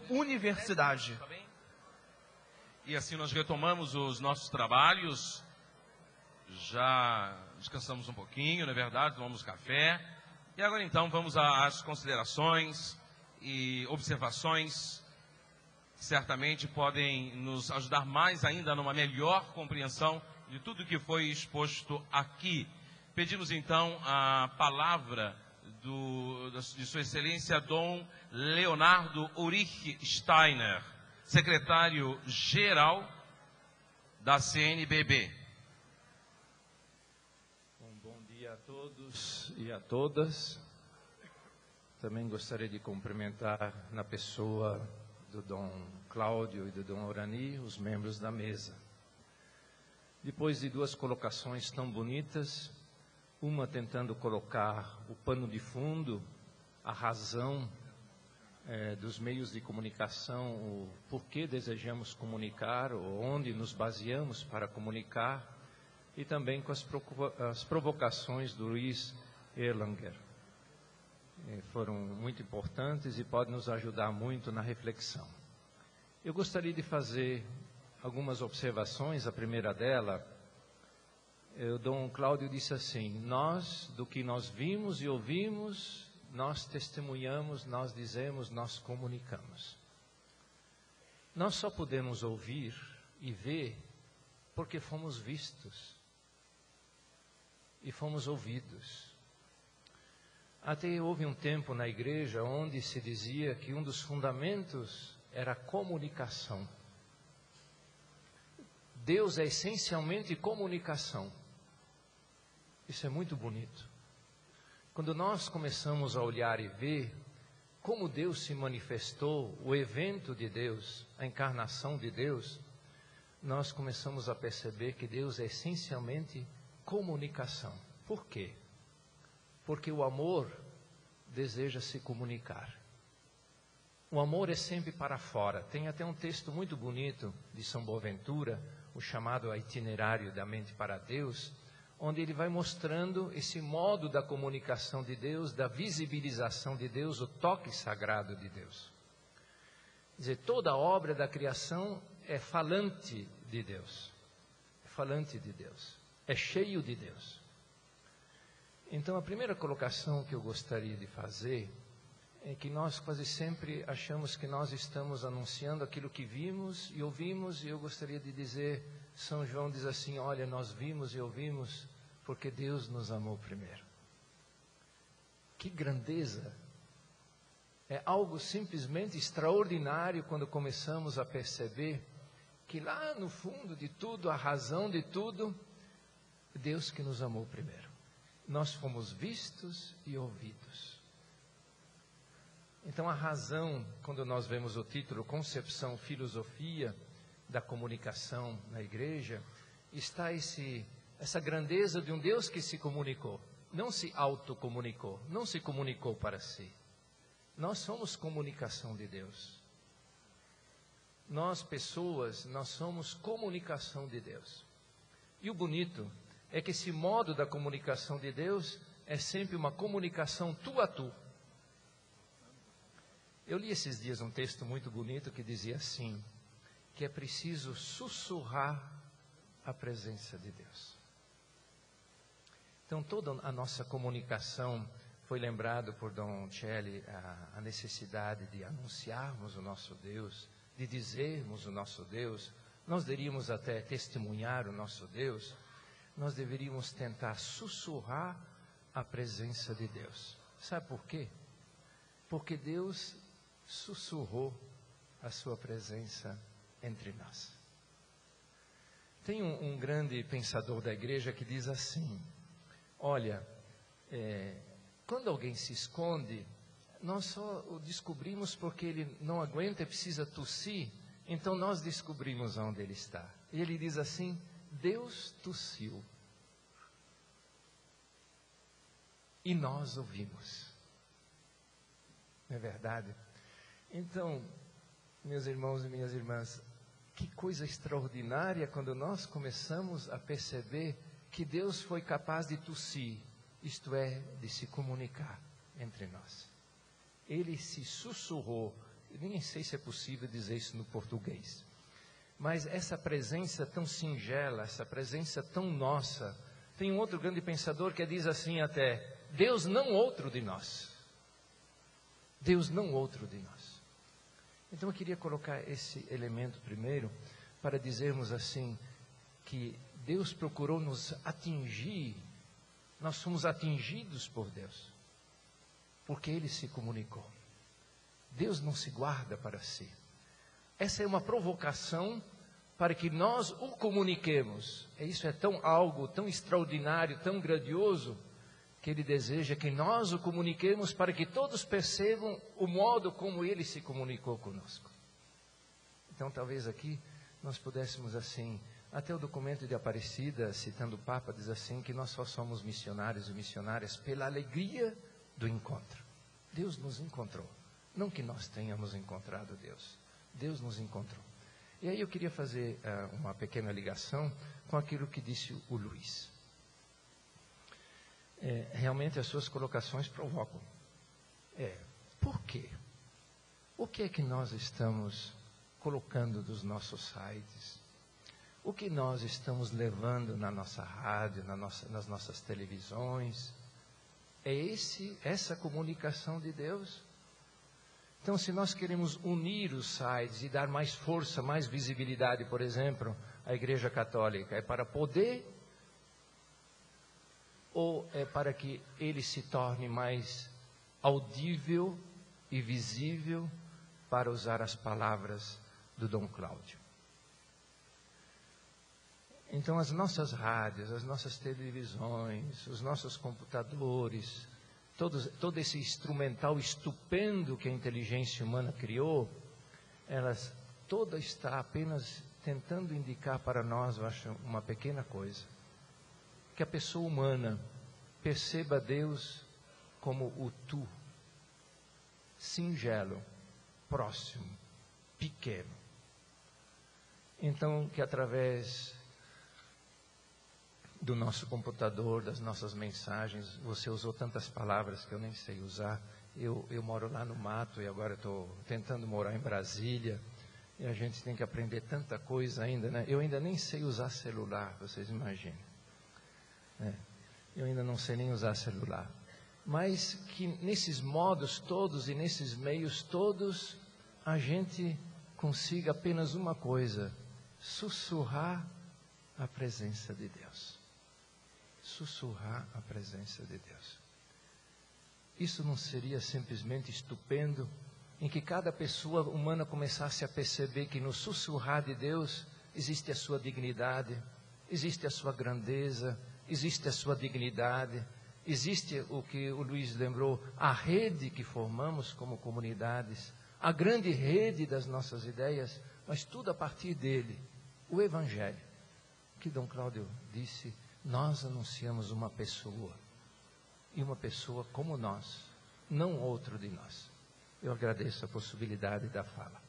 universidade. E assim nós retomamos os nossos trabalhos. Já descansamos um pouquinho, não é verdade? Tomamos café. E agora então vamos às considerações e observações que certamente podem nos ajudar mais ainda numa melhor compreensão de tudo que foi exposto aqui. Pedimos então a palavra de Sua Excelência Dom Leonardo Ulrich Steiner, secretário-geral da CNBB. Bom dia a todos e a todas. Também gostaria de cumprimentar na pessoa do Dom Cláudio e do Dom Orani, os membros da mesa. Depois de duas colocações tão bonitas, uma tentando colocar o pano de fundo, a razão dos meios de comunicação, o porquê desejamos comunicar, ou onde nos baseamos para comunicar, e também com as provocações do Luiz Erlanger. Foram muito importantes e podem nos ajudar muito na reflexão. Eu gostaria de fazer algumas observações. A primeira dela, o Dom Cláudio disse assim: nós, do que nós vimos e ouvimos, nós testemunhamos, nós dizemos, nós comunicamos. Nós só podemos ouvir e ver porque fomos vistos e fomos ouvidos. Até houve um tempo na igreja onde se dizia que um dos fundamentos era a comunicação. Deus é essencialmente comunicação. Isso é muito bonito. Quando nós começamos a olhar e ver como Deus se manifestou, o evento de Deus, a encarnação de Deus, nós começamos a perceber que Deus é essencialmente comunicação. Por quê? Porque o amor deseja se comunicar. O amor é sempre para fora. Tem até um texto muito bonito de São Boaventura, o chamado Itinerário da Mente para Deus, onde ele vai mostrando esse modo da comunicação de Deus, da visibilização de Deus, o toque sagrado de Deus. Quer dizer, toda a obra da criação é falante de Deus. É falante de Deus. É cheio de Deus. Então, a primeira colocação que eu gostaria de fazer é que nós quase sempre achamos que nós estamos anunciando aquilo que vimos e ouvimos, e eu gostaria de dizer, São João diz assim: olha, nós vimos e ouvimos porque Deus nos amou primeiro. Que grandeza! É algo simplesmente extraordinário quando começamos a perceber que lá no fundo de tudo, a razão de tudo, Deus que nos amou primeiro. Nós fomos vistos e ouvidos. Então a razão, quando nós vemos o título Concepção, Filosofia da Comunicação na Igreja, está essa grandeza de um Deus que se comunicou, não se autocomunicou, não se comunicou para si. Nós somos comunicação de Deus. Nós pessoas, nós somos comunicação de Deus. E o bonito é que esse modo da comunicação de Deus é sempre uma comunicação tu a tu. Eu li esses dias um texto muito bonito que dizia assim, que é preciso sussurrar a presença de Deus. Então toda a nossa comunicação, foi lembrado por Dom Celli a necessidade de anunciarmos o nosso Deus, de dizermos o nosso Deus. Nós deveríamos até testemunhar o nosso Deus. Nós deveríamos tentar sussurrar a presença de Deus. Sabe por quê? Porque Deus sussurrou a sua presença entre nós. Tem um grande pensador da igreja que diz assim: olha, quando alguém se esconde, nós só o descobrimos porque ele não aguenta e precisa tossir, então nós descobrimos onde ele está. E ele diz assim: Deus tossiu e nós ouvimos. Não é verdade? Então, meus irmãos e minhas irmãs, que coisa extraordinária quando nós começamos a perceber que Deus foi capaz de tossir, isto é, de se comunicar entre nós. Ele se sussurrou, nem sei se é possível dizer isso no português. Mas essa presença tão singela, essa presença tão nossa. Tem um outro grande pensador que diz assim até: Deus não outro de nós. Deus não outro de nós. Então eu queria colocar esse elemento primeiro, para dizermos assim, que Deus procurou nos atingir, nós somos atingidos por Deus, porque Ele se comunicou. Deus não se guarda para si. Essa é uma provocação para que nós o comuniquemos. Isso é algo tão extraordinário, tão grandioso, que Ele deseja que nós o comuniquemos para que todos percebam o modo como Ele se comunicou conosco. Então talvez aqui nós pudéssemos assim, até o documento de Aparecida, citando o Papa, diz assim, que nós só somos missionários e missionárias pela alegria do encontro. Deus nos encontrou, não que nós tenhamos encontrado Deus. Deus nos encontrou. E aí eu queria fazer uma pequena ligação com aquilo que disse o Luiz. Realmente as suas colocações provocam. Por quê? O que é que nós estamos colocando dos nossos sites? O que nós estamos levando na nossa rádio, nas nossas televisões? É essa comunicação de Deus? Então, se nós queremos unir os sites e dar mais força, mais visibilidade, por exemplo, à Igreja Católica, é para poder ou é para que ele se torne mais audível e visível, para usar as palavras do Dom Cláudio? Então, as rádios, as nossas televisões, os nossos computadores, todo esse instrumental estupendo que a inteligência humana criou, toda está apenas tentando indicar para nós, eu acho, uma pequena coisa. Que a pessoa humana perceba Deus como o tu, singelo, próximo, pequeno. Então, que através do nosso computador, das nossas mensagens, você usou tantas palavras que eu nem sei usar. Eu moro lá no mato e agora estou tentando morar em Brasília, e a gente tem que aprender tanta coisa ainda, né? Eu ainda nem sei usar celular, vocês imaginem. Eu ainda não sei nem usar celular. Mas que nesses modos todos e nesses meios todos, a gente consiga apenas uma coisa: sussurrar a presença de Deus. Sussurrar a presença de Deus. Isso não seria simplesmente estupendo, em que cada pessoa humana começasse a perceber que no sussurrar de Deus existe a sua dignidade, existe a sua grandeza, existe a sua dignidade, existe o que o Luiz lembrou, a rede que formamos como comunidades, a grande rede das nossas ideias, mas tudo a partir dele, o Evangelho, que Dom Cláudio disse: nós anunciamos uma pessoa, e uma pessoa como nós, não outro de nós. Eu agradeço a possibilidade da fala.